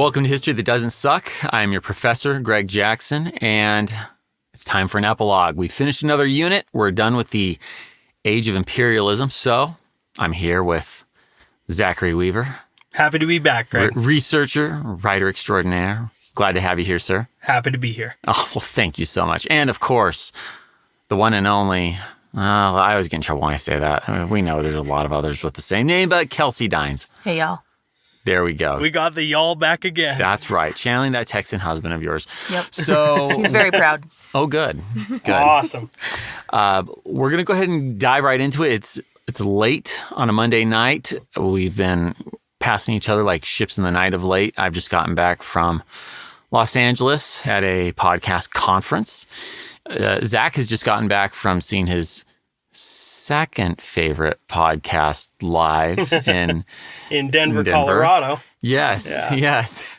Welcome to History That Doesn't Suck. I'm your professor, Greg Jackson, and it's time for an epilogue. We finished another unit. We're done with the Age of Imperialism, so I'm here with Zachary Weaver. Happy to be back, Greg. Researcher, writer extraordinaire. Glad to have you here, sir. Happy to be here. Oh, well, thank you so much. And, of course, the one and only, I always get in trouble when I say that. I mean, we know there's a lot of others with the same name, but Kelsi Dines. Hey, y'all. There we go. We got the y'all back again. That's right. Channeling that Texan husband of yours. Yep. So He's very proud. Oh, good. Good. Awesome. We're going to go ahead and dive right into it. It's late on a Monday night. We've been passing each other like ships in the night of late. I've just gotten back from Los Angeles at a podcast conference. Zach has just gotten back from seeing his second favorite podcast live in Denver, Colorado. Yes, Yeah. Yes.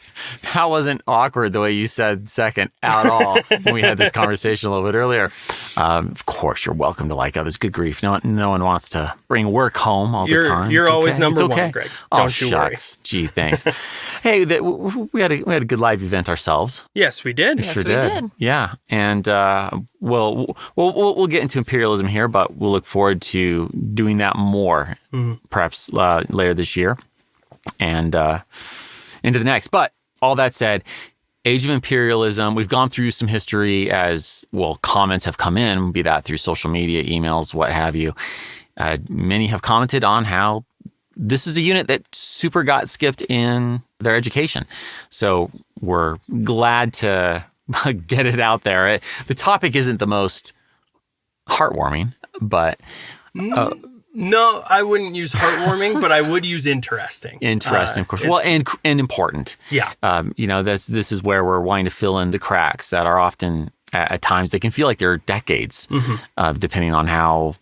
That wasn't awkward the way you said second at all when we had this conversation a little bit earlier. Of course, you're welcome to like others. Good grief. No one wants to bring work home all the time. You're It's always okay. number It's okay. one, Greg. Oh, Don't you worry. shucks. Gee, thanks. Hey, we had a good live event ourselves. Yes, we did. Yes, Sure we did. Yeah, and we'll get into imperialism here, but we'll look forward to doing that more, perhaps later this year, and into the next. But all that said, Age of Imperialism. We've gone through some history as well. Comments have come in, be that through social media, emails, what have you. Many have commented on how this is a unit that super got skipped in their education. So we're glad to get it out there. The topic isn't the most heartwarming, but No, I wouldn't use heartwarming, but I would use interesting. Interesting, of course. Well, and important. Yeah. This is where we're wanting to fill in the cracks that are often, at times, they can feel like they're decades, depending on how,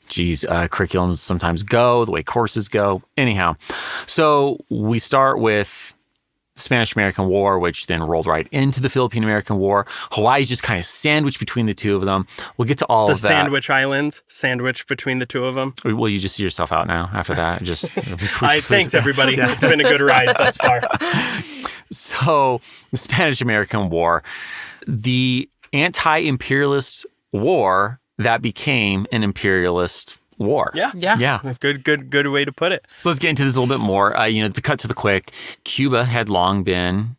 curriculums sometimes go, the way courses go. Anyhow, so we start with the Spanish-American War, which then rolled right into the Philippine-American War. Hawaii's just kind of sandwiched between the two of them. We'll get to all of that. The Sandwich Islands, sandwiched between the two of them. Will you just see yourself out now after that? Thanks, everybody. Yeah. It's been a good ride thus far. So, the Spanish-American War, the anti-imperialist war that became an imperialist war. Yeah. Good way to put it. So let's get into this a little bit more. To cut to the quick, Cuba had long been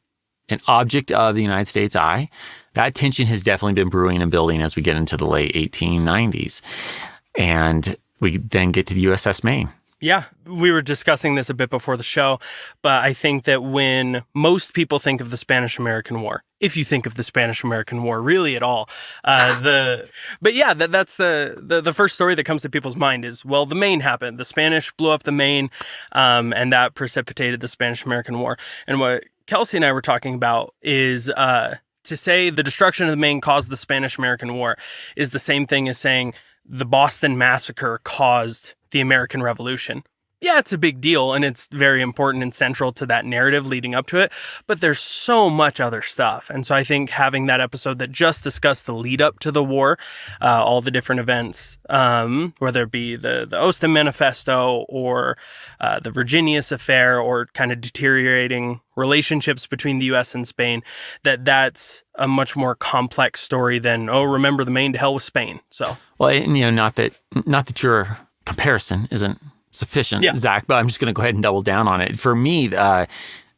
an object of the United States' eye. That tension has definitely been brewing and building as we get into the late 1890s. And we then get to the USS Maine. Yeah, we were discussing this a bit before the show, but I think that when most people think of the Spanish-American War, if you think of the Spanish-American War really at all, that's the first story that comes to people's mind is, well, the Maine happened. The Spanish blew up the Maine, and that precipitated the Spanish-American War. And what Kelsi and I were talking about is to say the destruction of the Maine caused the Spanish-American War is the same thing as saying the Boston Massacre caused the American Revolution. Yeah, it's a big deal, and it's very important and central to that narrative leading up to it, but there's so much other stuff. And so I think having that episode that just discussed the lead up to the war, all the different events, whether it be the Ostend Manifesto or the Virginius affair or kind of deteriorating relationships between the U.S. and Spain, that's a much more complex story than, remember the Maine, to hell with Spain. So, well, not that your comparison isn't sufficient, Zach, but I'm just going to go ahead and double down on it. For me, the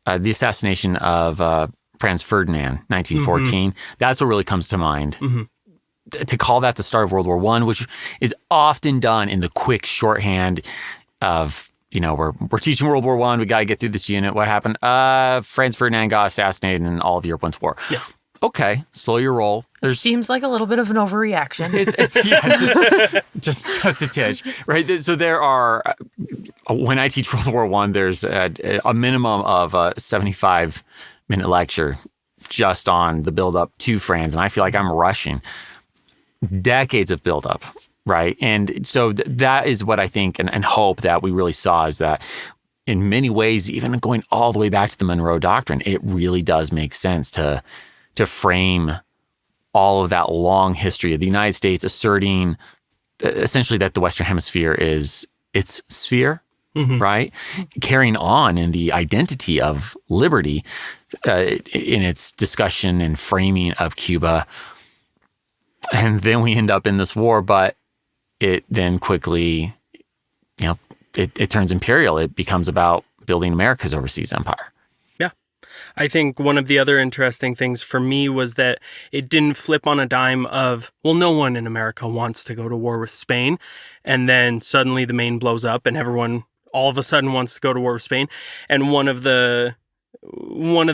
assassination of Franz Ferdinand, 1914, that's what really comes to mind. To call that the start of World War I, which is often done in the quick shorthand of, we're teaching World War I, we got to get through this unit. What happened? Franz Ferdinand got assassinated and all of Europe went to war. Yeah. Okay, slow your roll. It seems like a little bit of an overreaction. It's just a titch, right? So there are, when I teach World War I, there's a minimum of a 75-minute lecture just on the buildup to Franz, and I feel like I'm rushing decades of buildup, right? And so that is what I think and hope that we really saw is that in many ways, even going all the way back to the Monroe Doctrine, it really does make sense to frame all of that long history of the United States asserting essentially that the Western Hemisphere is its sphere, right? Carrying on in the identity of liberty in its discussion and framing of Cuba. And then we end up in this war, but it then quickly, it turns imperial. It becomes about building America's overseas empire. Yeah. I think one of the other interesting things for me was that it didn't flip on a dime of, well, no one in America wants to go to war with Spain. And then suddenly the Maine blows up and everyone all of a sudden wants to go to war with Spain. And one of the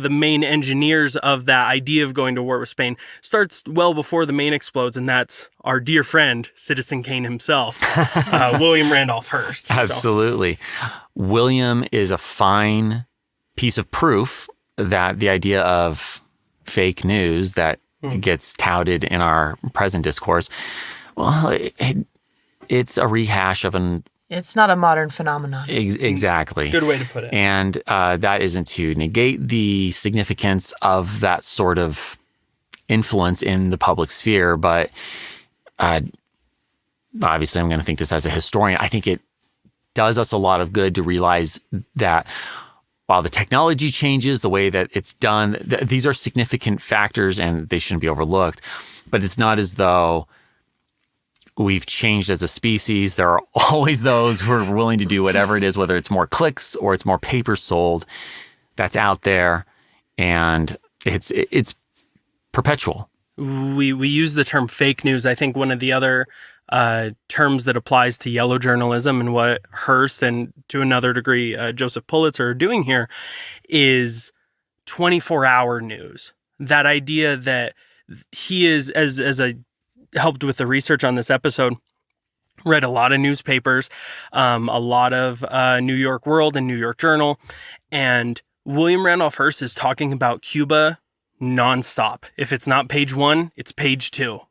main engineers of that idea of going to war with Spain starts well before the Maine explodes, and that's our dear friend, Citizen Kane himself, William Randolph Hearst. Absolutely. So. William is a fine piece of proof that the idea of fake news that gets touted in our present discourse, well, it's a rehash of an... It's not a modern phenomenon. Exactly. Good way to put it. And that isn't to negate the significance of that sort of influence in the public sphere, but obviously I'm going to think this as a historian. I think it does us a lot of good to realize that while the technology changes, the way that it's done, these are significant factors and they shouldn't be overlooked. But it's not as though we've changed as a species. There are always those who are willing to do whatever it is, whether it's more clicks or it's more paper sold, that's out there. And it's perpetual. We use the term fake news. I think one of the other terms that applies to yellow journalism and what Hearst and to another degree Joseph Pulitzer are doing here is 24-hour news. That idea that he is, as I helped with the research on this episode, read a lot of newspapers, a lot of New York World and New York Journal, and William Randolph Hearst is talking about Cuba nonstop. If it's not page 1, it's page 2.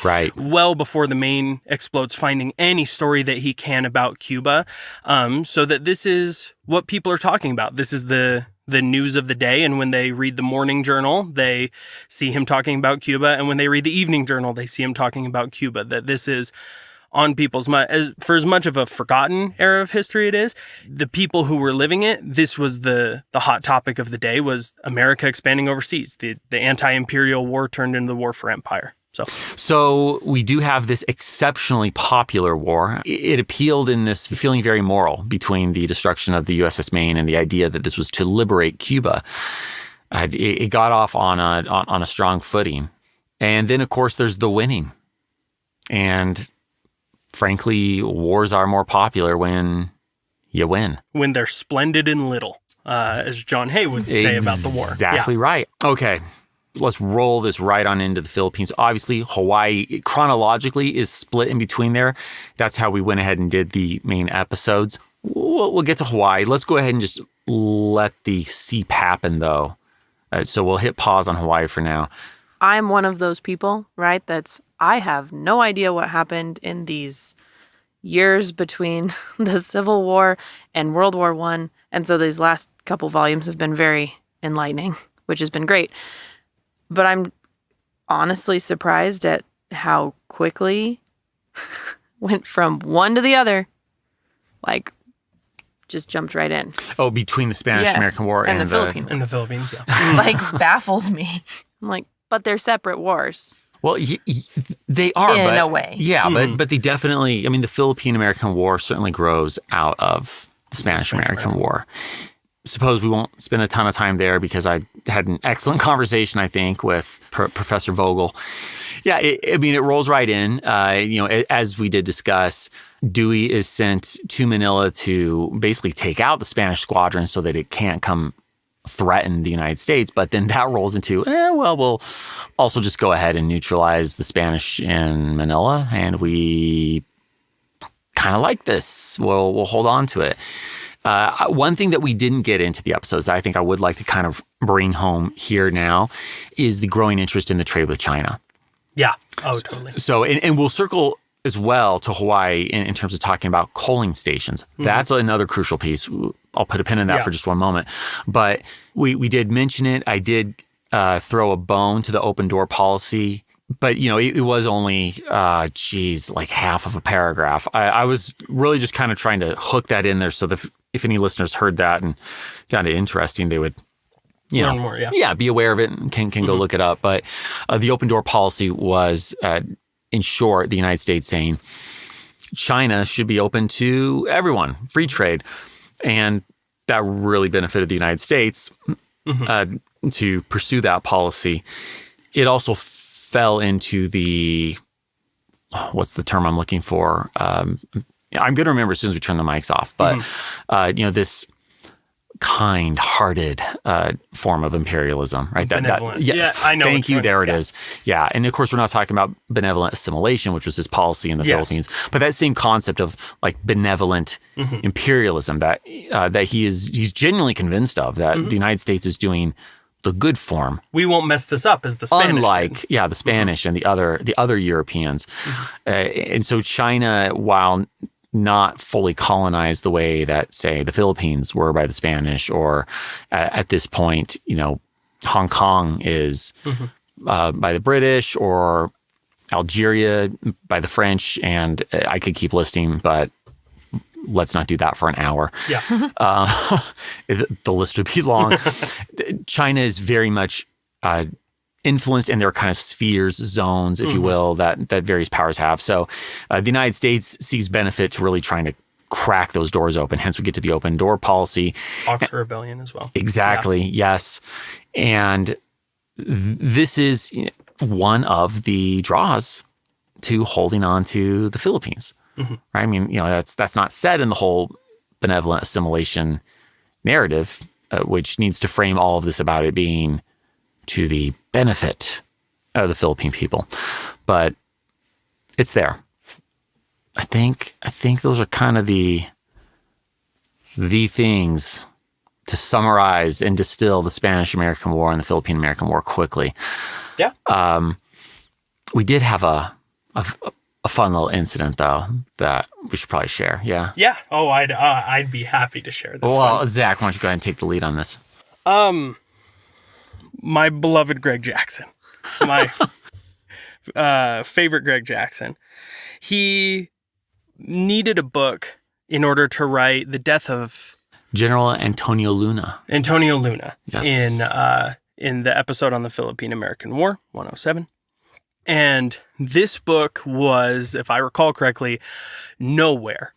Right. Well before the Maine explodes, finding any story that he can about Cuba, so that this is what people are talking about. This is the news of the day. And when they read the morning journal, they see him talking about Cuba. And when they read the evening journal, they see him talking about Cuba. That this is on people's mind. For as much of a forgotten era of history it is, the people who were living it, this was the hot topic of the day, was America expanding overseas. The anti-imperial war turned into the war for empire. So we do have this exceptionally popular war. It appealed in this feeling very moral between the destruction of the USS Maine and the idea that this was to liberate Cuba. It got off on a strong footing. And then, of course, there's the winning. And frankly, wars are more popular when you win. When they're splendid and little, as John Hay would say about the war. Exactly right. Okay. Let's roll this right on into the Philippines. Obviously, Hawaii chronologically is split in between there. That's how we went ahead and did the main episodes. We'll get to Hawaii. Let's go ahead and just let the seep happen, though. So we'll hit pause on Hawaii for now. I'm one of those people, right? I have no idea what happened in these years between the Civil War and World War I. And so these last couple volumes have been very enlightening, which has been great. But I'm honestly surprised at how quickly went from one to the other. Just jumped right in. Oh, between the Spanish-American War and the Philippines. And the Philippines, yeah. Baffles me. I'm like, but they're separate wars. Well, they are. In a way. Yeah, but they definitely, the Philippine-American War certainly grows out of the Spanish-American War. Suppose we won't spend a ton of time there because I had an excellent conversation, I think, with Professor Vogel. Yeah, it rolls right in. As we did discuss, Dewey is sent to Manila to basically take out the Spanish squadron so that it can't come threaten the United States. But then that rolls into, we'll also just go ahead and neutralize the Spanish in Manila, and we kind of like this. We'll hold on to it. One thing that we didn't get into the episodes that I think I would like to kind of bring home here now is the growing interest in the trade with China. Yeah. Oh, totally. So, and we'll circle as well to Hawaii in terms of talking about coaling stations. Mm-hmm. That's another crucial piece. I'll put a pin in that for just one moment. But we did mention it. I did throw a bone to the open door policy. But, it was only, half of a paragraph. I was really just kind of trying to hook that in there so the if any listeners heard that and found it interesting, they would learn more. Yeah. Be aware of it and can go look it up. But the open door policy was, in short, the United States saying China should be open to everyone, free trade, and that really benefited the United States to pursue that policy. It also fell into the what's the term I'm looking for? I'm going to remember as soon as we turn the mics off. But this kind-hearted form of imperialism, right? Benevolent. I know. Thank you. There it is. Yeah, and of course we're not talking about benevolent assimilation, which was his policy in the Philippines, but that same concept of like benevolent imperialism that he's genuinely convinced of, that the United States is doing the good form. We won't mess this up as the Spanish Unlike, did. The Spanish and the other Europeans. And so China, while not fully colonized the way that, say, the Philippines were by the Spanish, or at this point, Hong Kong is by the British, or Algeria by the French, and I could keep listing, but let's not do that for an hour. Yeah. The list would be long. China is very much influenced, and there are kind of spheres, zones, if you will, that various powers have. So the United States sees benefit to really trying to crack those doors open. Hence, we get to the open door policy. Oxford Rebellion as well. Exactly. Yeah. Yes. And this is one of the draws to holding on to the Philippines. Right? I mean, that's not said in the whole benevolent assimilation narrative, which needs to frame all of this about it being to the benefit of the Philippine people. But it's there. I think those are kind of the things to summarize and distill the Spanish-American War and the Philippine-American War quickly. Yeah. We did have a fun little incident, though, that we should probably share. Yeah. Yeah. Oh, I'd be happy to share this. Well, Zach, why don't you go ahead and take the lead on this? My beloved Greg Jackson, my favorite Greg Jackson. He needed a book in order to write the death of General Antonio Luna. Yes. In the episode on the Philippine-American War, 107. And this book was, if I recall correctly, nowhere.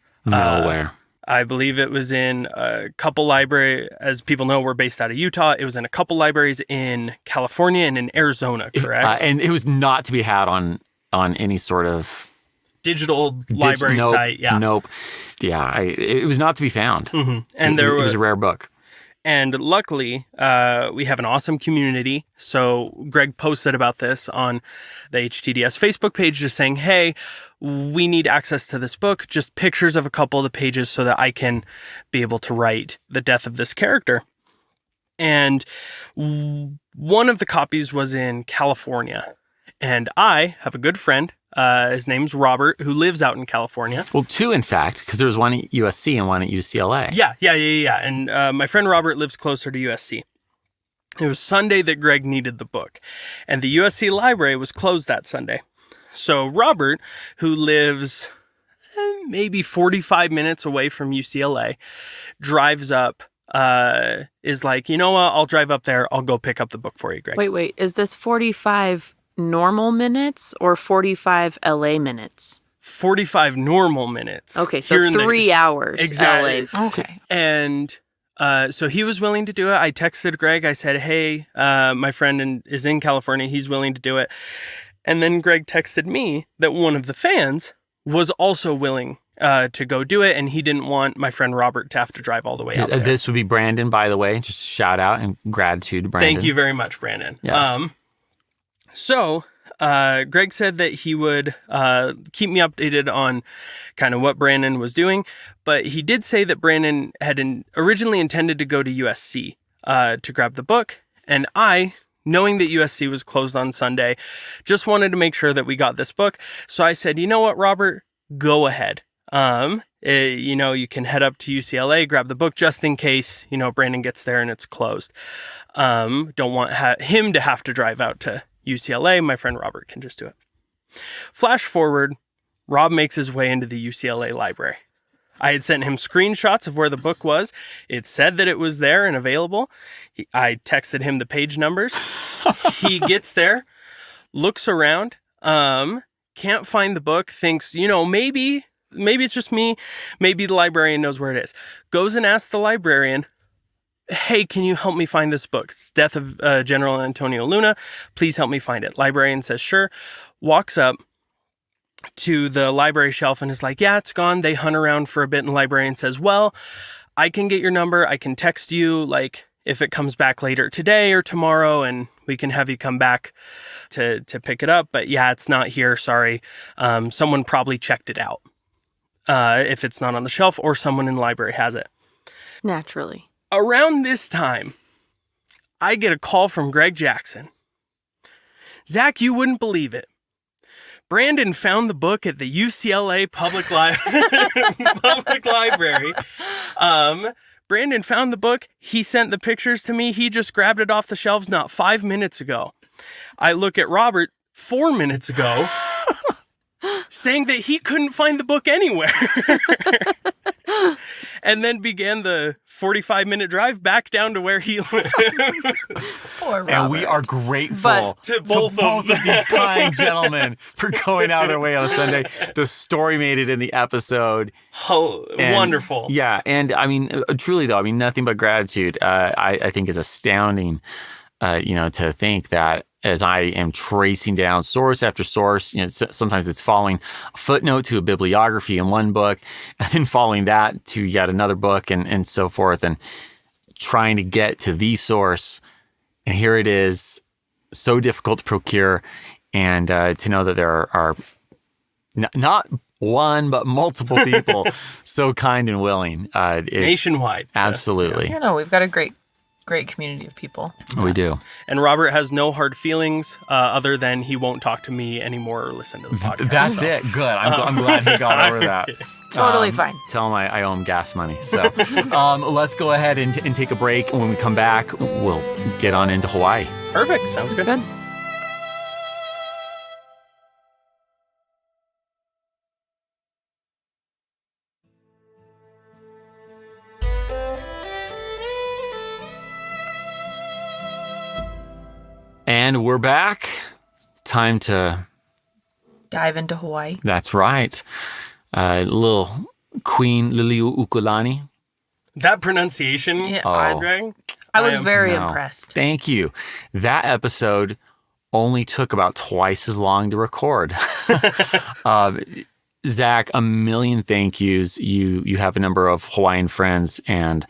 I believe it was in a couple libraries. As people know, we're based out of Utah. It was in a couple libraries in California and in Arizona, correct? And it was not to be had on any sort of digital library site. Yeah. Nope. Yeah. It was not to be found. And it was a rare book. And luckily, we have an awesome community. So Greg posted about this on the HTDS Facebook page, just saying, hey, we need access to this book, just pictures of a couple of the pages so that I can be able to write the death of this character. And one of the copies was in California. And I have a good friend. His name's Robert, who lives out in California. Well, two, in fact, because there was one at USC and one at UCLA. Yeah. And my friend Robert lives closer to USC. It was Sunday that Greg needed the book, and the USC library was closed that Sunday. So Robert, who lives maybe 45 minutes away from UCLA, drives up, is like, you know what, I'll drive up there. I'll go pick up the book for you, Greg. Wait. Is this 45 normal minutes or 45 LA minutes? 45 normal minutes. Okay, so 3 hours. Exactly. LA. Okay. And so he was willing to do it. I texted Greg. I said, hey, my friend is in California. He's willing to do it. And then Greg texted me that one of the fans was also willing to go do it, and he didn't want my friend Robert to have to drive all the way out there. This would be Brandon, by the way. Just shout out and gratitude to Brandon. Thank you very much, Brandon. Yes. So Greg said that he would keep me updated on kind of what Brandon was doing, but he did say that Brandon had originally intended to go to USC to grab the book, and I, knowing that USC was closed on Sunday, just wanted to make sure that we got this book. So I said, you know what, Robert, go ahead. You can head up to UCLA, grab the book just in case, Brandon gets there and it's closed. Don't want him to have to drive out to UCLA. My friend Robert can just do it. Flash forward, Rob makes his way into the UCLA library. I had sent him screenshots of where the book was. It said that it was there and available. I texted him the page numbers. He gets there, looks around, can't find the book, thinks, maybe it's just me. Maybe the librarian knows where it is. Goes and asks the librarian, hey, can you help me find this book? It's Death of General Antonio Luna. Please help me find it. Librarian says, sure. Walks up to the library shelf and is like, yeah, it's gone. They hunt around for a bit and the librarian says, well, I can get your number. I can text you, like, if it comes back later today or tomorrow, and we can have you come back to pick it up. But yeah, it's not here. Sorry. Someone probably checked it out. If it's not on the shelf, or someone in the library has it. Naturally. Around this time, I get a call from Greg Jackson. Zach, you wouldn't believe it. Brandon found the book at the UCLA Public Library. Brandon found the book. He sent the pictures to me. He just grabbed it off the shelves not 5 minutes ago. I look at Robert 4 minutes ago saying that he couldn't find the book anywhere. And then began the 45-minute drive back down to where he lives. Poor Robert. And we are grateful to both of these kind gentlemen for going out of their way on a Sunday. The story made it in the episode. Wonderful. Yeah, and I mean, truly though, I mean, nothing but gratitude. I think is astounding, to think that as I am tracing down source after source, sometimes it's following a footnote to a bibliography in one book, and then following that to yet another book, and so forth, and trying to get to the source. And here it is, so difficult to procure, and to know that there are not one, but multiple people so kind and willing. Nationwide. Absolutely. We've got a great community of people. We do. And Robert has no hard feelings other than he won't talk to me anymore or listen to the podcast. That's it. Good. I'm glad he got over that. Totally fine. Tell him I owe him gas money. So let's go ahead and take a break. When we come back, we'll get on into Hawaii. Perfect. Sounds good. And we're back. Time to dive into Hawaii. That's right. Little Queen Liliuokalani. That pronunciation, I was very impressed. Thank you. That episode only took about twice as long to record. Zach, a million thank yous. You have a number of Hawaiian friends, and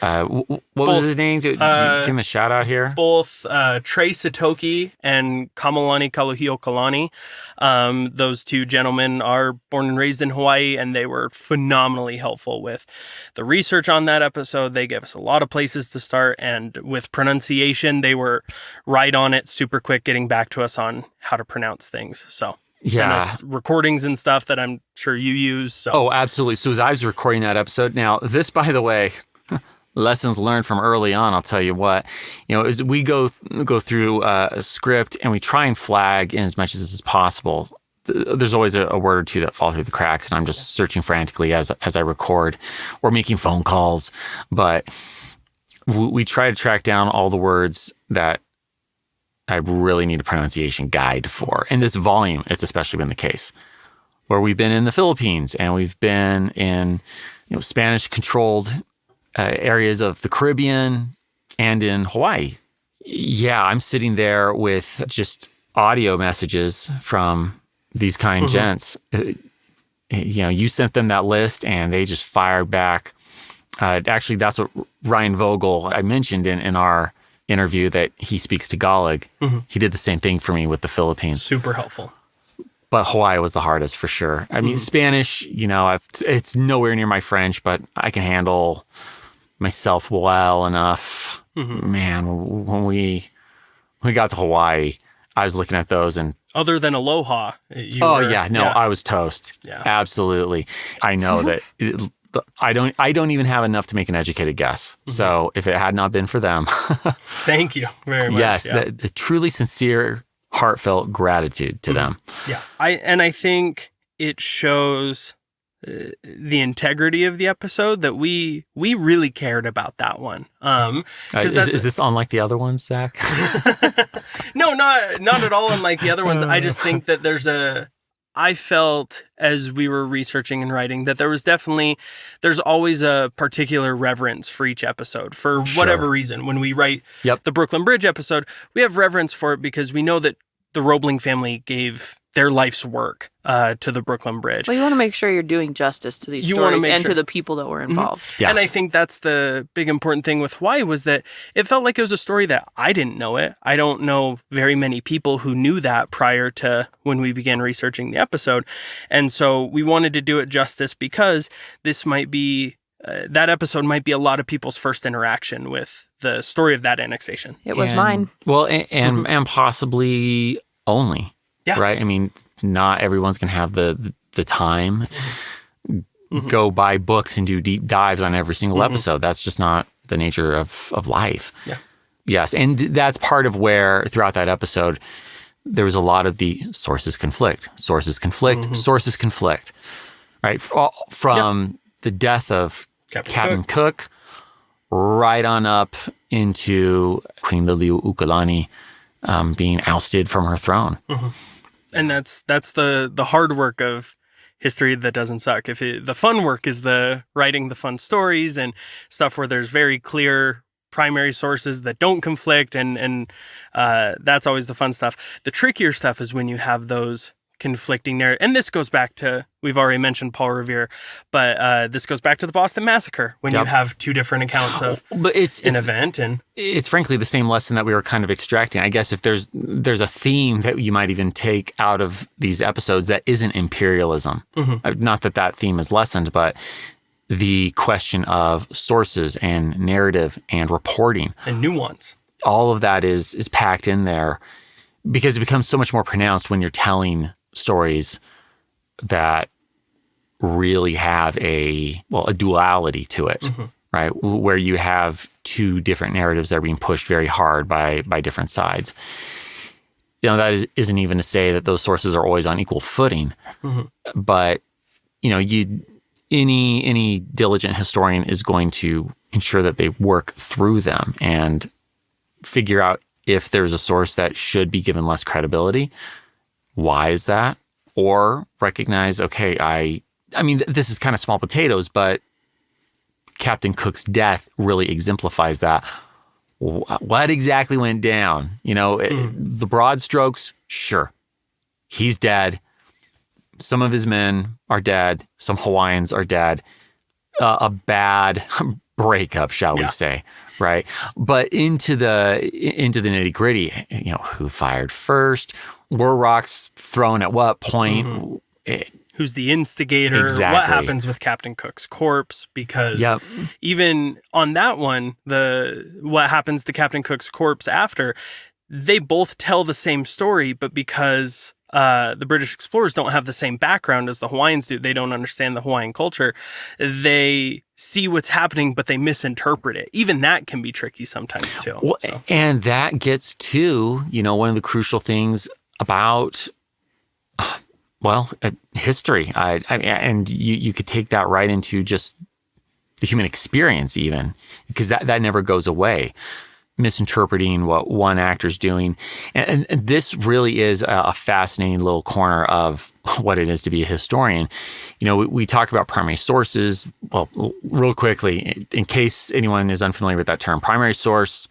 what was his name? Give him a shout out here. Both Trey Satoki and Kamalani Kaluhiokalani. Those two gentlemen are born and raised in Hawaii, and they were phenomenally helpful with the research on that episode. They gave us a lot of places to start, and with pronunciation, they were right on it, super quick, getting back to us on how to pronounce things. So. Send us recordings and stuff that I'm sure you use. So. Oh, absolutely. So as I was recording that episode, now this, by the way, lessons learned from early on, I'll tell you what, as we go through a script and we try and flag in as much as this is possible, there's always a word or two that fall through the cracks, and I'm just searching frantically as I record or making phone calls. But we try to track down all the words that I really need a pronunciation guide for. In this volume, it's especially been the case, where we've been in the Philippines and we've been in Spanish-controlled areas of the Caribbean and in Hawaii. Yeah, I'm sitting there with just audio messages from these kind gents. You sent them that list and they just fired back. Actually, that's what Ryan Vogel, I mentioned in our interview, that he speaks Tagalog. He did the same thing for me with the Philippines. Super helpful. But Hawaii was the hardest for sure. I mean, Spanish, it's nowhere near my French, but I can handle myself well enough. Man, when we got to Hawaii, I was looking at those and... Other than aloha. I was toast. Yeah. Absolutely. I know that... I don't even have enough to make an educated guess. So if it had not been for them, thank you very much. Yes, the truly sincere, heartfelt gratitude to them. Yeah, I think it shows the integrity of the episode that we really cared about that one. Is this unlike the other ones, Zach? No, not at all unlike the other ones. I just think that I felt as we were researching and writing that there's always a particular reverence for each episode for whatever reason. When we write the Brooklyn Bridge episode, we have reverence for it because we know that the Roebling family gave their life's work to the Brooklyn Bridge. Well, you want to make sure you're doing justice to these stories and to the people that were involved. Yeah. And I think that's the big important thing with Hawaii was that it felt like it was a story that I didn't know it. I don't know very many people who knew that prior to when we began researching the episode. And so we wanted to do it justice because this might be, that episode might be a lot of people's first interaction with the story of that annexation. It was mine. Well, and possibly only. Yeah. Right? I mean, not everyone's going to have the time go buy books and do deep dives on every single episode. That's just not the nature of life. Yeah. Yes. And that's part of where throughout that episode, there was a lot of the sources conflict, sources conflict. Right? From the death of Captain Cook right on up into Queen Liliuokalani being ousted from her throne. And that's the hard work of history that doesn't suck. The fun work is the writing the fun stories and stuff where there's very clear primary sources that don't conflict, and that's always the fun stuff. The trickier stuff is when you have those conflicting narratives. And this goes back to, we've already mentioned Paul Revere, but this goes back to the Boston Massacre when you have two different accounts of an event. And it's frankly the same lesson that we were kind of extracting. I guess if there's a theme that you might even take out of these episodes that isn't imperialism. Not that theme is lessened, but the question of sources and narrative and reporting. And nuance. All of that is packed in there because it becomes so much more pronounced when you're telling stories that really have a duality to it, right? Where you have two different narratives that are being pushed very hard by different sides. You know, that isn't even to say that those sources are always on equal footing, but you know, any diligent historian is going to ensure that they work through them and figure out if there's a source that should be given less credibility. Why is that? Or recognize, okay, I mean, this is kind of small potatoes, but Captain Cook's death really exemplifies that. What exactly went down? You know, the broad strokes, sure. He's dead. Some of his men are dead. Some Hawaiians are dead. A bad breakup, shall we say, right? But into the nitty gritty, you know, who fired first? Were rocks thrown at what point? Who's the instigator? Exactly. What happens with Captain Cook's corpse? Because even on that one, what happens to Captain Cook's corpse after, they both tell the same story, but because the British explorers don't have the same background as the Hawaiians do, they don't understand the Hawaiian culture, they see what's happening, but they misinterpret it. Even that can be tricky sometimes too. Well, and that gets to, you know, one of the crucial things about, history. And you could take that right into just the human experience even, because that never goes away. Misinterpreting what one actor's doing. And this really is a fascinating little corner of what it is to be a historian. You know, we talk about primary sources. Well, real quickly, in case anyone is unfamiliar with that term, primary source,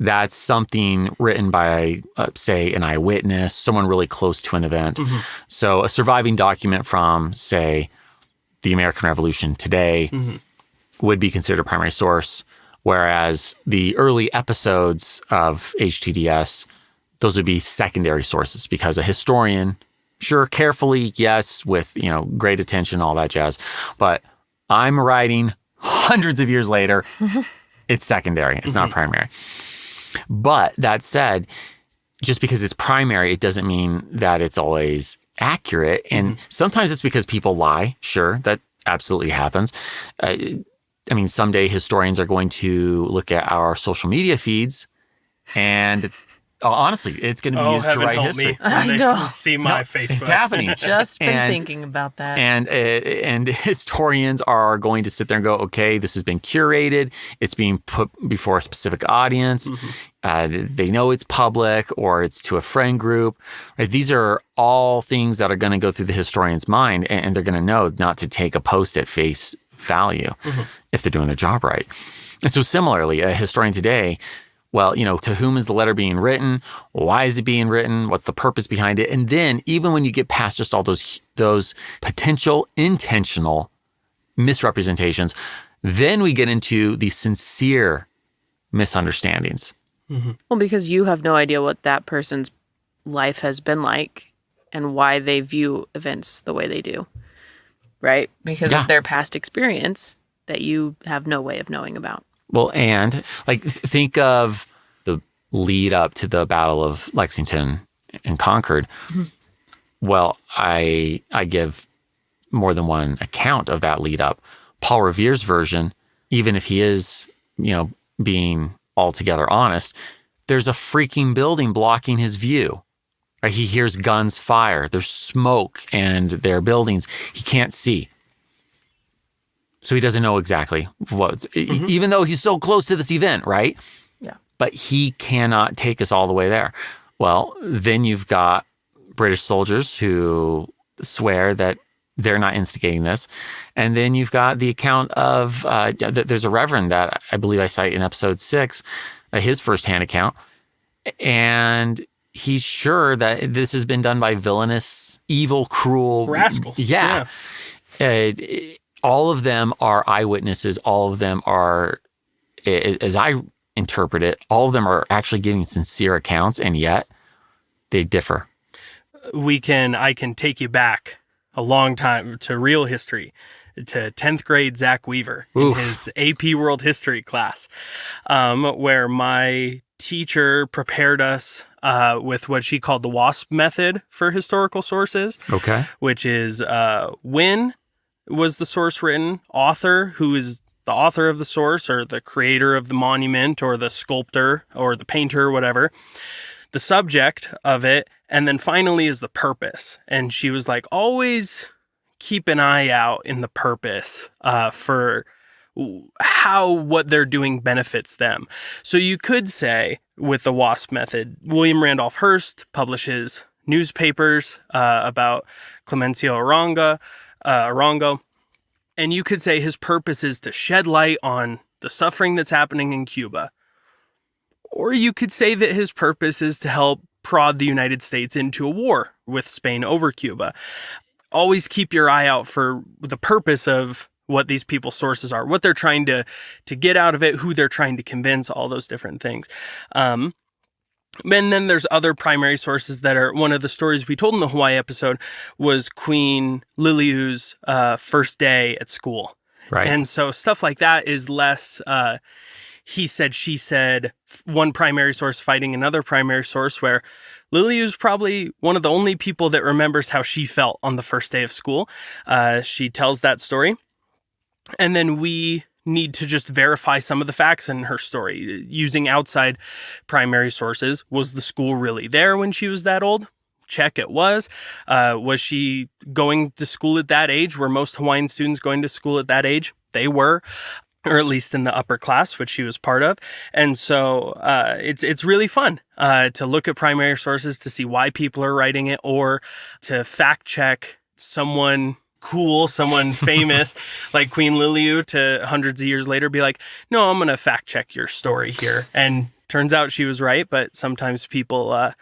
that's something written by, say, an eyewitness, someone really close to an event. So a surviving document from, say, the American Revolution today would be considered a primary source. Whereas the early episodes of HTDS, those would be secondary sources because a historian, sure, carefully, yes, with, you know, great attention, all that jazz. But I'm writing hundreds of years later, it's secondary. It's not primary. But that said, just because it's primary, it doesn't mean that it's always accurate. And sometimes it's because people lie. Sure, that absolutely happens. I mean, someday historians are going to look at our social media feeds and honestly, it's going to be used to heaven write help history. me when I they know. see my Facebook. It's happening. Just been And- thinking about that. And historians are going to sit there and go, okay, this has been curated. It's being put before a specific audience. They know it's public or it's to a friend group. Right? These are all things that are going to go through the historian's mind, and they're going to know not to take a post at face value if they're doing their job right. And so similarly, a historian today, well, to whom is the letter being written? Why is it being written? What's the purpose behind it? And then even when you get past just all those potential intentional misrepresentations, then we get into the sincere misunderstandings. Well, because you have no idea what that person's life has been like and why they view events the way they do, right? Because of their past experience that you have no way of knowing about. Well, and think of the lead up to the Battle of Lexington and Concord. Well, I give more than one account of that lead up. Paul Revere's version, even if he is, being altogether honest, there's a freaking building blocking his view. Right? He hears guns fire. There's smoke and there are buildings. He can't see. So he doesn't know exactly even though he's so close to this event, right? Yeah. But he cannot take us all the way there. Well, then you've got British soldiers who swear that they're not instigating this. And then you've got the account of, there's a reverend that I believe I cite in episode 6, his firsthand account. And he's sure that this has been done by villainous, evil, cruel... rascal. Yeah. All of them are eyewitnesses. All of them are, as I interpret it, all of them are actually giving sincere accounts, and yet they differ. I can take you back a long time to real history, to 10th grade Zach Weaver in his AP World History class, where my teacher prepared us with what she called the WASP method for historical sources. Okay. Which is when was the source written, author, who is the author of the source or the creator of the monument or the sculptor or the painter, whatever, the subject of it, and then finally is the purpose. And she was like, always keep an eye out in the purpose for how what they're doing benefits them. So you could say with the WASP method, William Randolph Hearst publishes newspapers about Clemencio Arango, and you could say his purpose is to shed light on the suffering that's happening in Cuba. Or you could say that his purpose is to help prod the United States into a war with Spain over Cuba. Always keep your eye out for the purpose of what these people's sources are, what they're trying to get out of it, who they're trying to convince, all those different things. And then there's other primary sources that are, one of the stories we told in the Hawaii episode was Queen Liliu's first day at school. Right. And so stuff like that is less he said, she said, one primary source fighting another primary source, where Liliu's probably one of the only people that remembers how she felt on the first day of school. She tells that story. And then we need to just verify some of the facts in her story using outside primary sources. Was the school really there when she was that old? Check, it was. Was she going to school at that age? Were most Hawaiian students going to school at that age? They were, or at least in the upper class, which she was part of. And so it's really fun to look at primary sources to see why people are writing it, or to fact check someone cool, someone famous like Queen Liliu, to hundreds of years later be like, no, I'm going to fact check your story here. And turns out she was right, but sometimes people,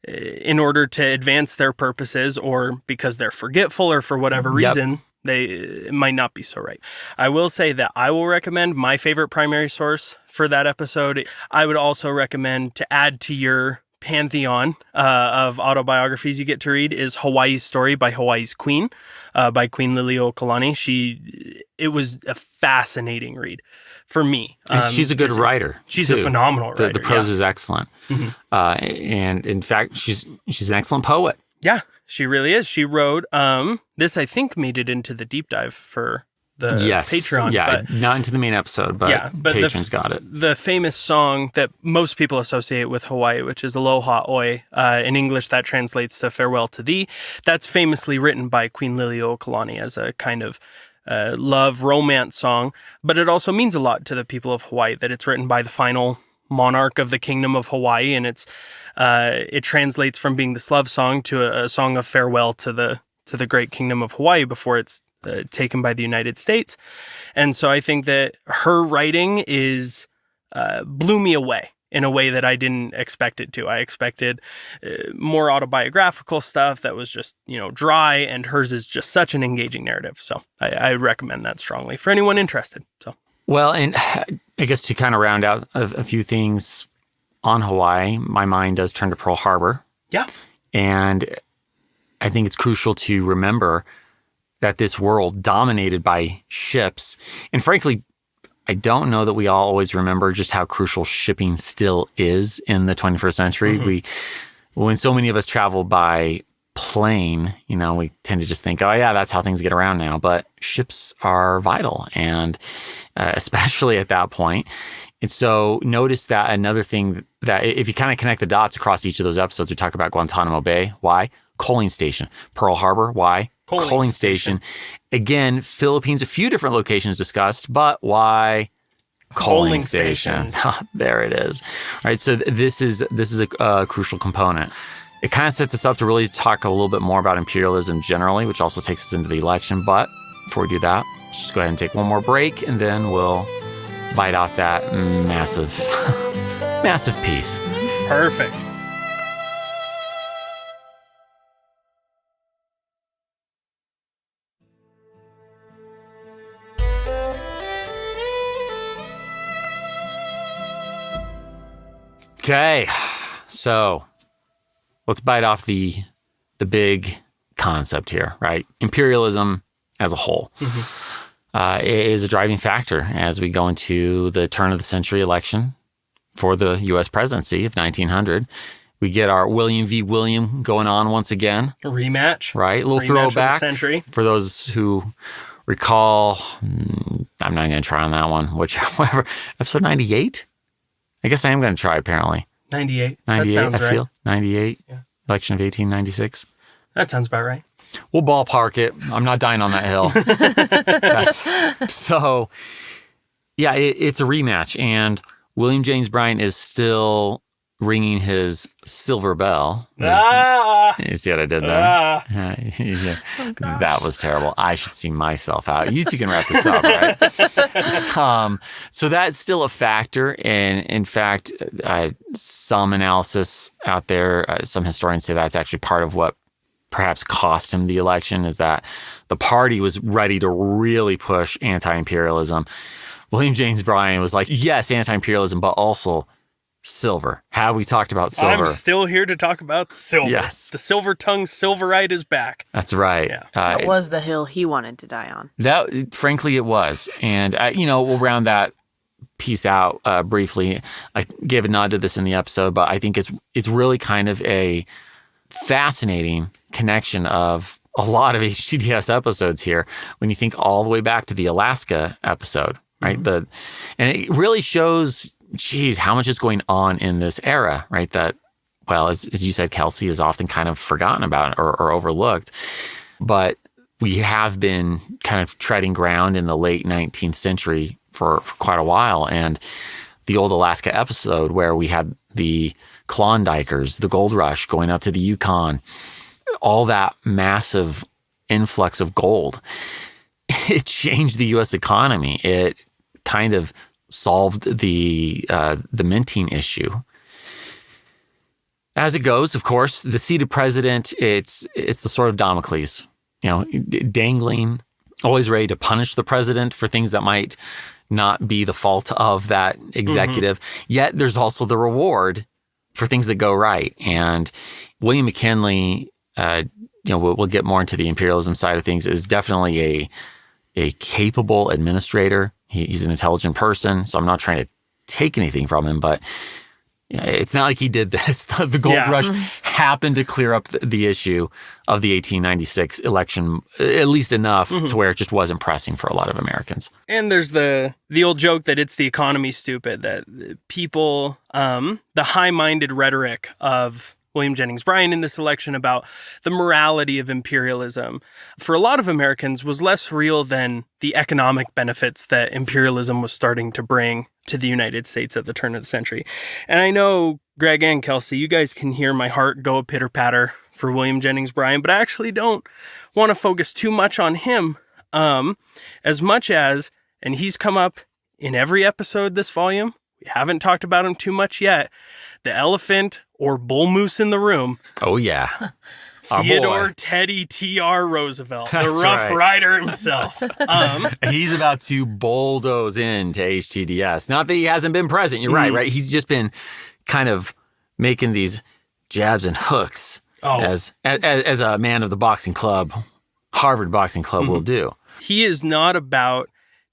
in order to advance their purposes, or because they're forgetful or for whatever reason, it might not be so right. I will say that I will recommend my favorite primary source for that episode. I would also recommend, to add to your pantheon of autobiographies you get to read, is Hawaii's Story by Hawaii's Queen, by Queen Liliuokalani. It was a fascinating read for me. She's a good writer. She's too. a phenomenal writer. The prose is excellent. And in fact, she's an excellent poet. Yeah, she really is. She wrote, this I think made it into the deep dive for yes. Patreon. Yeah, but, not into the main episode, but, but patrons got it. The famous song that most people associate with Hawaii, which is Aloha Oi, in English that translates to Farewell to Thee, that's famously written by Queen Liliuokalani as a kind of love romance song, but it also means a lot to the people of Hawaii that it's written by the final monarch of the Kingdom of Hawaii, and it translates from being this love song to a song of farewell to the great Kingdom of Hawaii before it's taken by the United States. And so I think that her writing blew me away in a way that I didn't expect it to. I expected more autobiographical stuff that was just, dry, and hers is just such an engaging narrative. So I recommend that strongly for anyone interested. So. Well, and I guess to kind of round out a few things on Hawaii, my mind does turn to Pearl Harbor. Yeah. And I think it's crucial to remember that this world dominated by ships, and frankly, I don't know that we all always remember just how crucial shipping still is in the 21st century. Mm-hmm. When so many of us travel by plane, we tend to just think, oh yeah, that's how things get around now. But ships are vital, and especially at that point. And so notice that another thing that if you kind of connect the dots across each of those episodes, we talk about Guantanamo Bay. Why? Coaling station. Pearl Harbor. Why? Coaling station. Again, Philippines, a few different locations discussed, but why? Coaling stations. There it is. All right. So this is a crucial component. It kind of sets us up to really talk a little bit more about imperialism generally, which also takes us into the election. But before we do that, let's just go ahead and take one more break, and then we'll bite off that massive piece. Perfect. Okay, so let's bite off the big concept here, right? Imperialism as a whole is a driving factor as we go into the turn of the century election for the U.S. presidency of 1900. We get our William v. William going on once again. A rematch. Right, a little throwback for those who recall. I'm not going to try on that one, whichever. Episode 98? I guess I am going to try, apparently. 98. 98, that sounds I feel. 98. Yeah. Election of 1896. That sounds about right. We'll ballpark it. I'm not dying on that hill. So, yeah, it's a rematch. And William James Bryan is still ringing his silver bell. You see what I did there? Yeah. Oh, that was terrible. I should see myself out. You two can wrap this up, right? So that's still a factor. And in fact, some analysis out there, some historians say that's actually part of what perhaps cost him the election, is that the party was ready to really push anti-imperialism. William James Bryan was like, yes, anti-imperialism, but also silver. Have we talked about silver? I'm still here to talk about silver. Yes. The silver-tongued silverite is back. That's right. Yeah. That was the hill he wanted to die on. That, frankly, it was. And, we'll round that piece out briefly. I gave a nod to this in the episode, but I think it's really kind of a fascinating connection of a lot of HTDS episodes here when you think all the way back to the Alaska episode, right? Mm-hmm. And it really shows, how much is going on in this era, right? That, well, as you said, Kelsi is often kind of forgotten about or overlooked. But we have been kind of treading ground in the late 19th century for quite a while. And the old Alaska episode where we had the Klondikers, the gold rush going up to the Yukon, all that massive influx of gold, it changed the U.S. economy. It kind of solved the minting issue. As it goes, of course, the seated president, it's the sword of Damocles, dangling, always ready to punish the president for things that might not be the fault of that executive. Mm-hmm. Yet there's also the reward for things that go right. And William McKinley, we'll get more into the imperialism side of things, is definitely a capable administrator. He's an intelligent person, so I'm not trying to take anything from him, but It's not like he did this. The gold rush happened to clear up the issue of the 1896 election, at least enough to where it just wasn't pressing for a lot of Americans. And there's the old joke that it's the economy, stupid, that people, the high-minded rhetoric of William Jennings Bryan in this election about the morality of imperialism, for a lot of Americans, was less real than the economic benefits that imperialism was starting to bring to the United States at the turn of the century. And I know, Greg and Kelsi, you guys can hear my heart go a pitter-patter for William Jennings Bryan, but I actually don't want to focus too much on him, as much as, and he's come up in every episode this volume, we haven't talked about him too much yet, the elephant or bull moose in the room. Oh, yeah. Theodore Teddy T.R. Roosevelt, the Rough Rider himself. He's about to bulldoze into HTDS. Not that he hasn't been present. You're right? He's just been kind of making these jabs and hooks as a man of the boxing club, Harvard Boxing Club will do. He is not about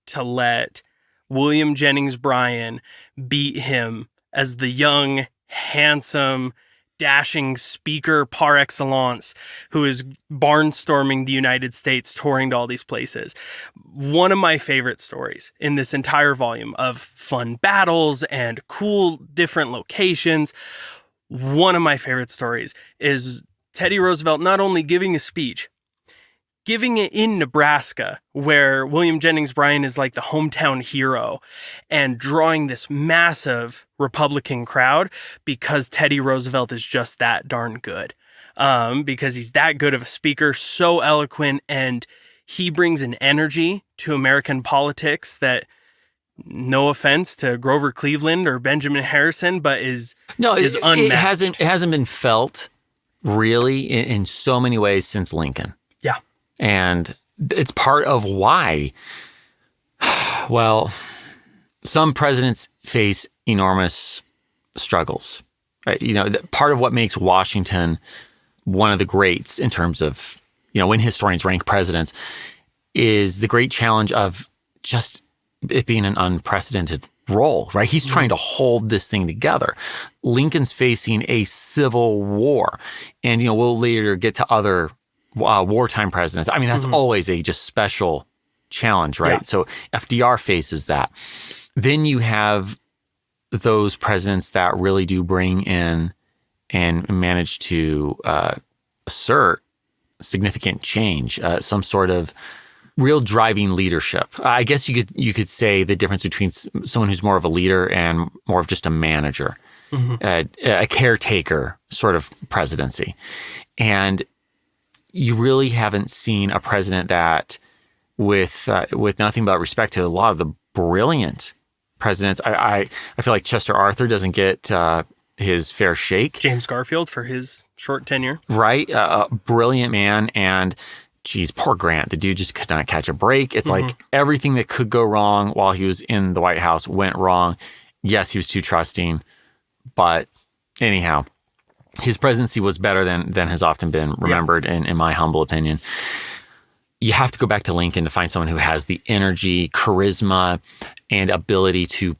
to let William Jennings Bryan beat him as the young, handsome, dashing speaker par excellence who is barnstorming the United States, touring to all these places. One of my favorite stories in this entire volume of fun battles and cool different locations, one of my favorite stories is Teddy Roosevelt not only giving a speech, giving it in Nebraska, where William Jennings Bryan is like the hometown hero, and drawing this massive Republican crowd because Teddy Roosevelt is just that darn good. Because he's that good of a speaker, so eloquent, and he brings an energy to American politics that, no offense to Grover Cleveland or Benjamin Harrison, but is unmatched. It hasn't been felt really in so many ways since Lincoln. Yeah. And it's part of why, well, some presidents face enormous struggles. Right? Part of what makes Washington one of the greats in terms of, when historians rank presidents, is the great challenge of just it being an unprecedented role, right? He's trying to hold this thing together. Lincoln's facing a civil war. And, we'll later get to other wartime presidents. I mean, that's always a just special challenge, right? Yeah. So FDR faces that. Then you have those presidents that really do bring in and manage to assert significant change, some sort of real driving leadership. I guess you could say the difference between someone who's more of a leader and more of just a manager, a caretaker sort of presidency. And you really haven't seen a president that, with nothing but respect to a lot of the brilliant presidents, I feel like Chester Arthur doesn't get his fair shake. James Garfield for his short tenure. Right. A brilliant man. And geez, poor Grant. The dude just could not catch a break. It's like everything that could go wrong while he was in the White House went wrong. Yes, he was too trusting. But anyhow, his presidency was better than has often been remembered, in my humble opinion. You have to go back to Lincoln to find someone who has the energy, charisma, and ability to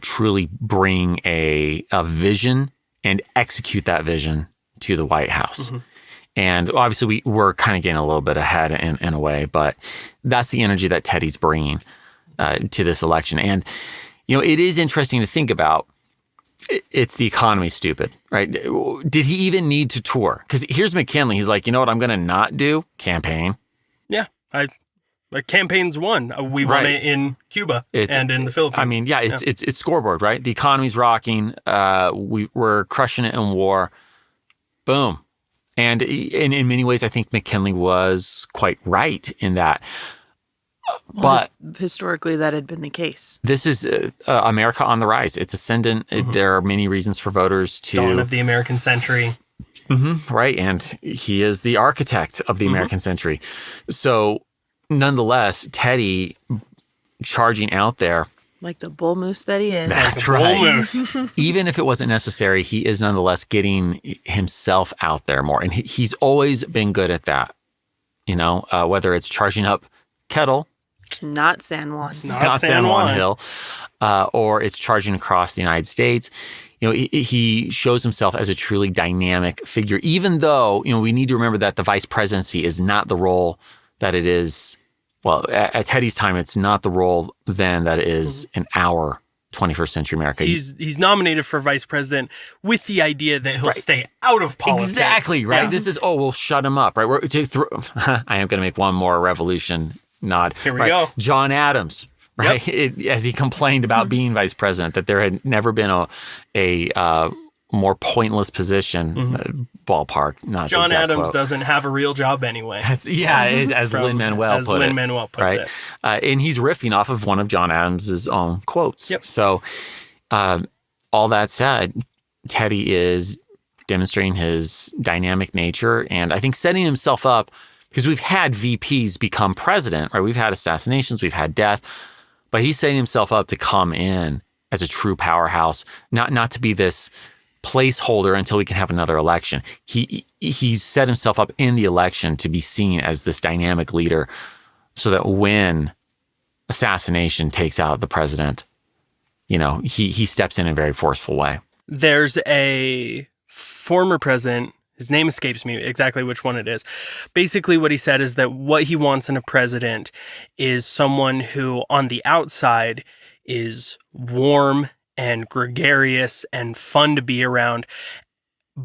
truly bring a vision and execute that vision to the White House. And obviously we're kind of getting a little bit ahead in a way, but that's the energy that Teddy's bringing to this election. And, it is interesting to think about. It's the economy, stupid, right? Did he even need to tour? Because here's McKinley. He's like, you know what I'm going to not do? Campaign. Yeah. Campaigns won. We won it in Cuba and in the Philippines. I mean, it's scoreboard, right? The economy's rocking. We're crushing it in war. Boom. And in many ways, I think McKinley was quite right in that. But historically, that had been the case. This is America on the rise. It's ascendant. There are many reasons for voters to... Dawn of the American century. Right. And he is the architect of the American century. So nonetheless, Teddy charging out there... Like the bull moose that he is. That's like right. Bull moose. Even if it wasn't necessary, he is nonetheless getting himself out there more. And he's always been good at that. Whether it's charging up Kettle... Not San Juan. Not San Juan Hill. Or it's charging across the United States. he shows himself as a truly dynamic figure, even though, we need to remember that the vice presidency is not the role that it is. Well, at Teddy's time, it's not the role then that it is in our 21st century America. He's nominated for vice president with the idea that he'll stay out of politics. Exactly, right? Yeah. This is, we'll shut him up, right? I am going to make one more revolution nod. Here we go. John Adams, right? As he complained about being vice president, that there had never been a more pointless position, ballpark, not John Adams quote. Doesn't have a real job anyway. As Lin-Manuel put it. Right? And he's riffing off of one of John Adams's own quotes. Yep. So all that said, Teddy is demonstrating his dynamic nature and I think setting himself up, because we've had VPs become president, right? We've had assassinations, we've had death, but he's setting himself up to come in as a true powerhouse, not to be this placeholder until we can have another election. He's set himself up in the election to be seen as this dynamic leader so that when assassination takes out the president, he steps in a very forceful way. There's a former president, his name escapes me exactly which one it is. Basically what he said is that what he wants in a president is someone who on the outside is warm and gregarious and fun to be around,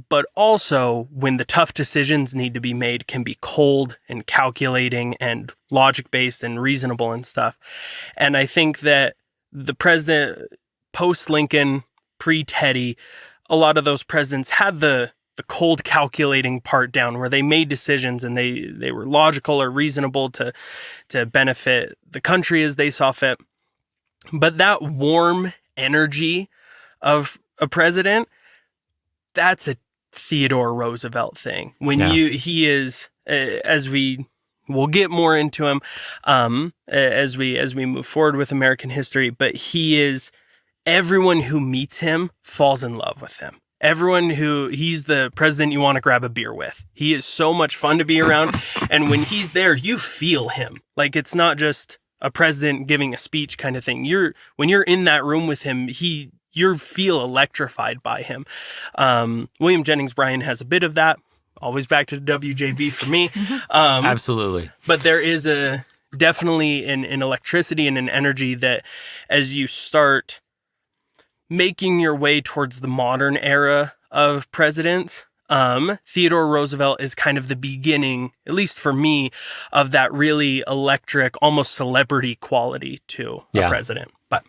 but also when the tough decisions need to be made can be cold and calculating and logic-based and reasonable and stuff. And I think that the president, post-Lincoln, pre-Teddy, a lot of those presidents had the cold calculating part down where they made decisions and they were logical or reasonable to benefit the country as they saw fit. But that warm energy of a president, that's a Theodore Roosevelt thing. He is, as we'll get more into him as we move forward with American history, but everyone who meets him falls in love with him. He's the president you want to grab a beer with. He is so much fun to be around. And when he's there, you feel him. Like, it's not just a president giving a speech kind of thing. When you're in that room with him, you feel electrified by him. William Jennings Bryan has a bit of that. Always back to the WJB for me. Absolutely. But there is definitely an electricity and an energy that as you start making your way towards the modern era of presidents, Theodore Roosevelt is kind of the beginning, at least for me, of that really electric, almost celebrity quality to a president. But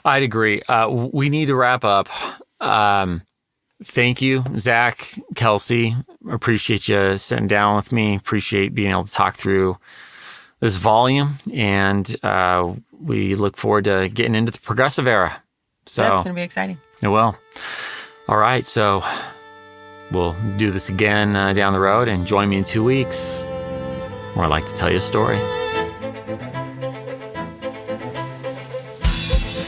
I'd agree. We need to wrap up. Thank you, Zach, Kelsi. Appreciate you sitting down with me. Appreciate being able to talk through this volume. And we look forward to getting into the progressive era. So that's going to be exciting. It will. All right. So we'll do this again down the road, and join me in 2 weeks where I'd like to tell you a story.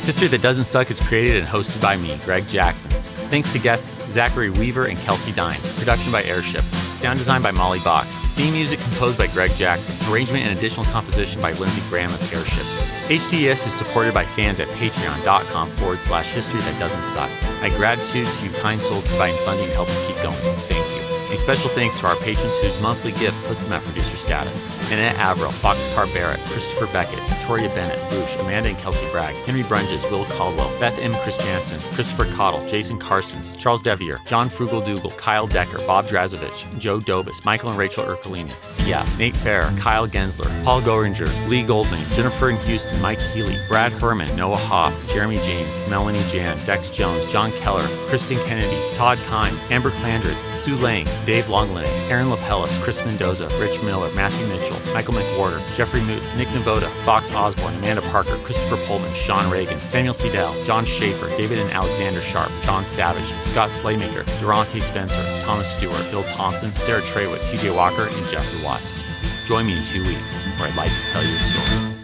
History That Doesn't Suck is created and hosted by me, Greg Jackson. Thanks to guests Zachary Weaver and Kelsi Dines. Production by Airship. Sound design by Molly Bach. Theme music composed by Greg Jackson. Arrangement and additional composition by Lindsey Graham of Airship. HTDS is supported by fans at patreon.com/history that doesn't suck. My gratitude to you kind souls providing funding to help us keep going. Thank you. A special thanks to our patrons whose monthly gift puts them at producer status. Annette Averill, Foxcar Barrett, Christopher Beckett, Victoria Bennett, Boosh, Amanda and Kelsey Bragg, Henry Brunges, Will Caldwell, Beth M. Chris Jansen, Christopher Cottle, Jason Carsons, Charles Devier, John Frugal Dougal, Kyle Decker, Bob Drazovich, Joe Dobis, Michael and Rachel Ercolini, CF, Nate Farrer, Kyle Gensler, Paul Goringer, Lee Goldman, Jennifer in Houston, Mike Healy, Brad Herman, Noah Hoff, Jeremy James, Melanie Jan, Dex Jones, John Keller, Kristen Kennedy, Todd Kine, Amber Clandred, Sue Lang, Dave Longlin, Aaron Lapellis, Chris Mendoza, Rich Miller, Matthew Mitchell, Michael McWhorter, Jeffrey Moots, Nick Navoda, Fox Osborne, Amanda Parker, Christopher Pullman, Sean Reagan, Samuel Seidel, John Schaefer, David and Alexander Sharp, John Savage, Scott Slaymaker, Durante Spencer, Thomas Stewart, Bill Thompson, Sarah Traywood, TJ Walker, and Jeffrey Watts. Join me in 2 weeks where I'd like to tell you a story.